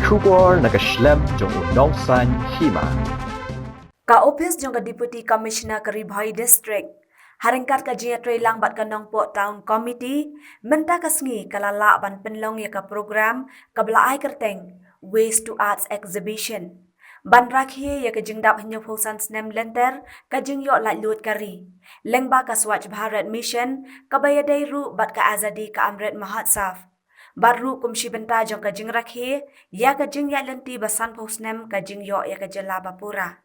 Shubor nakaslem jong udongsan Hima. Ka office jong ka Deputy Commissioner ka Bhoi District. Haringkat ka jia lang bat ka Nongpo Town Committee, menta kasngi kalala ban penlong ya ka program kabla ai kerteng Ways to Arts Exhibition. Ban rakhi ya ka jingdap hanyo phosan snem lenter ka jing yo la lut kari. Lengba ka Swachh Bharat Mission kabayadai ru bat ka Azadi ka Amrit Mahotsav. Baru kumshi benta jong ka jing rakhi ya ka jing ya lenti basan phosnem ka jing yo ya ka jela bapura.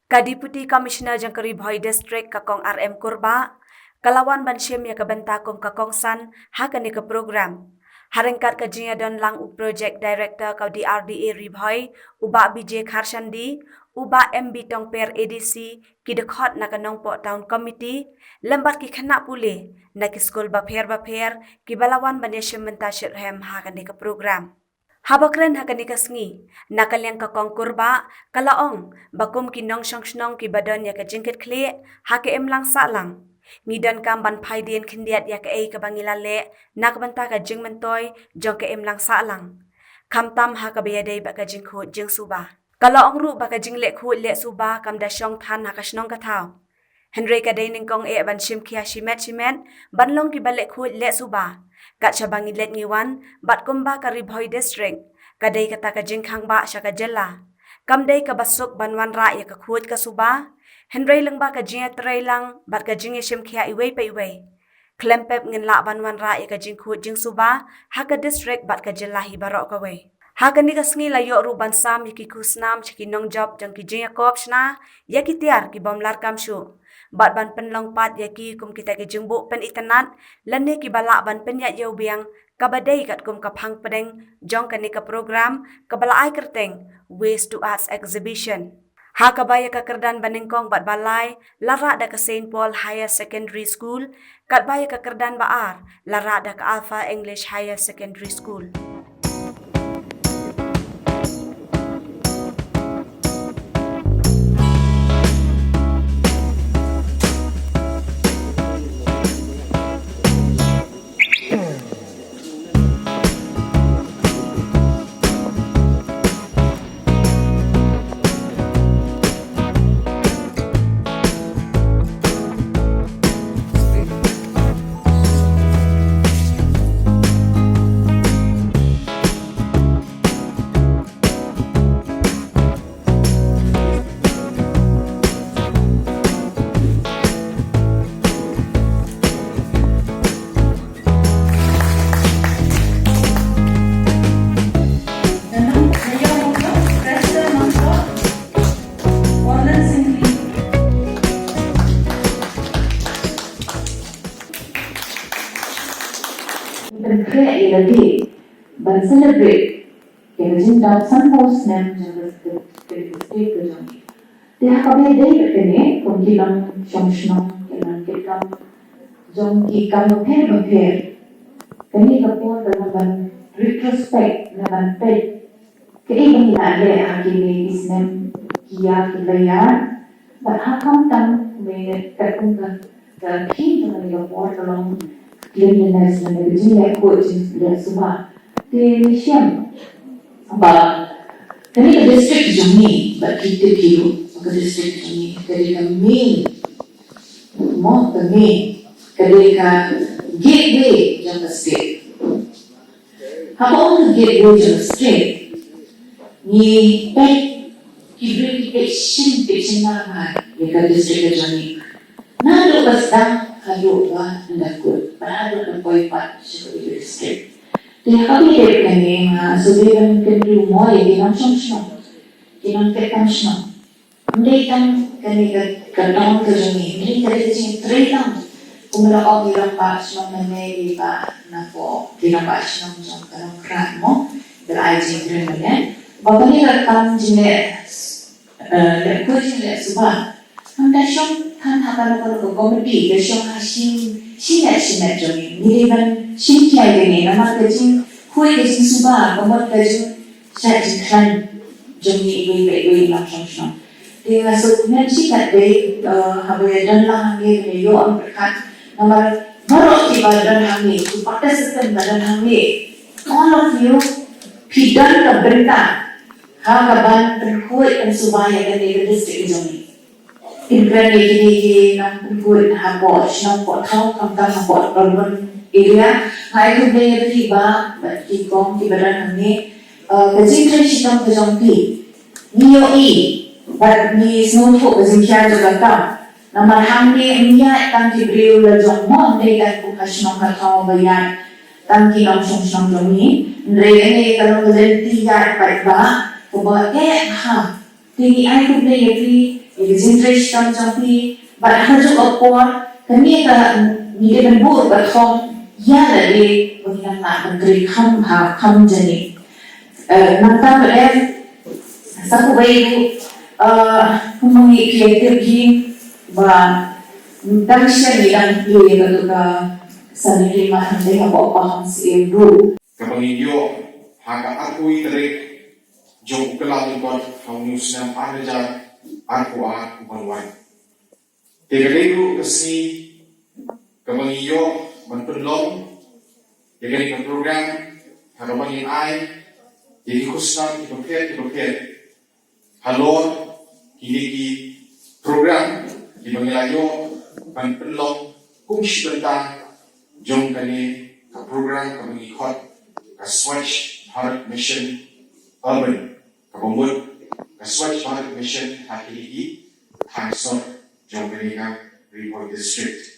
Ka Deputy Commissioner jang kari Bhoi District kakong RM Kurba, kalawan bansyem ya kabenta kong kakong san hakan ni ka program. Haringkat ka jinya don lang u project director ka DRDA Ribhoi, uba BJ Kharshandi, uba MB Tongper ADC kidekot na ka Nongpo Town Committee, lembat ki khana pule na ki school bapher ki balawan bansyem menta shirhem hakan ni ka program. Habakren hakani kasngi nakalyang kakong kurba kalaong bakum kinong Shnong ki badan ya ka jingkit kle hake emlang salang ngidan kam ban phaidien khindiat ya ka ei ka bangilale nakbanta ka jingmentoy jong ka emlang salang kamtam ha ka beyadei ba ka Jinglehkhuid jing Suba kalaong ru ba ka Jinglehkhuid le Suba kam da Shong than ha ka Shnong ka Thaw Hynrei ka dei ning kong e ban shim khia Shimet banlong ki Jinglehkhuid le Suba kat shabangi let ngiwan bat kumba ka Bhoi District kadai kata ka jingkhang ba sya ka jela kamdai ka basuk banwan ra ya ka khud ka Suba Hynrei lengba ka jia trai lang bat ka jing shim khia iwei pe iwei klempep ngin la banwan ra ya ka Jinglehkhuid jing Suba ha ka district bat ka jela hi barok ka we ha ka ni ka sngi la yo ru ban sam yaki kusnam chiki nong job jang ki jia kop shna yaki tiar ki bomlar kam shu bat ban penlong pat yaki kum kita ke jengbu pen itanat lane ki bala ban penya yau biang kabadai kat kum kapang pedeng jong kani ka program kabala ai kerteng Ways to Arts Exhibition ha kabaya ka kerdan banengkong bat balai lara da ka St Paul Higher Secondary School kat baya ka kerdan baar lara da ka Alpha English Higher Secondary School. Create a day, but celebrate cái chúng ta sẵn hô xem trong cái state của chúng thì họ biết đấy cái này còn khi làm trong Shnong cái làm cái làm trong khi cầm một phê cái này có bốn là làm retrospect là làm tết cái ý mình là để họ cái này xem kia cái này á và họ không tâm về cái công cái khi chúng ta đi gặp bốn là cleanliness na Jinglehkhuid le Suba te siam ba kani ka district jumi ba kiti kiyo ka district jumi kani ka main mo the main kani ka gateway jang ka state how the gateway jang state ni pe ki pe shin na ma ye ka district jumi na lo basta Hayo ba ndakut parado ng Bhoi pat sa district. Tinakabili kami nga sabihin kan mo ay ginang Shnong. Ginang tekam Shnong. Hindi kang kani katong kami. Hindi kami kasi three lang. Kumulakaw ginang pa Shnong na may iba na po ginang pa Shnong sa kanong krat mo. Pero ay jingre mo yan. Babalik kang jine Jinglehkhuid le Suba. Ang dasyong kan hakan ko comedy the Shong Shimet jong ni ban shin kia gani nama ka jing Hui ka jing Suba komot ka jing sa jing klan jong ni iwi lang Shnong di nga so men sikat de haboy dan lang hangi yo ang berkat nama maro ki ba dan hangi tu participant ba dan hangi all of you Pidan ka benta ha kaban Jinglehkhuid kan Suba yang kan di district Jongi. Imran ini nang Jinglehkhuid ha po Shnong po Thaw kamtang ha po urban area hai tu be tiba ki kong ki badan hamne kajing trai shitam ke Jongi niyo i but ni snow po kajing kya jaga ka namar hamne niya tang ki breu la jong mo ne kan ku Shnong ka Thaw bayan tang ki long Shnong Jongi Hynrei ini kalau kalian tiga ba kuba ha tinggi ai tu play every interest tam jampi but haju akwa kami ka ni ben bu ba thong ya dari bukan nak menteri kham jani nanta ba sa ku bai kumangi creative game ba dang siya ni dang play ka sa ni ma hindi ha ba pa si bro Kapangyo, hanga akui tarik, jong ukalang ikon, haunus ng panajan, ako umanwan. Tigalego kasi, kapangyo, manpunlong, yagani ka program, harapangin ay, yagikos ng ipapit, halor, hiniki program, ibangilayo, manpunlong, kung sibanta, jong kani ka program kapangikot, Swatch Bharat Mission Urban Kapamud Swatch Bharat Mission Hakili Hangsor Jonglehkhuid Bhoi District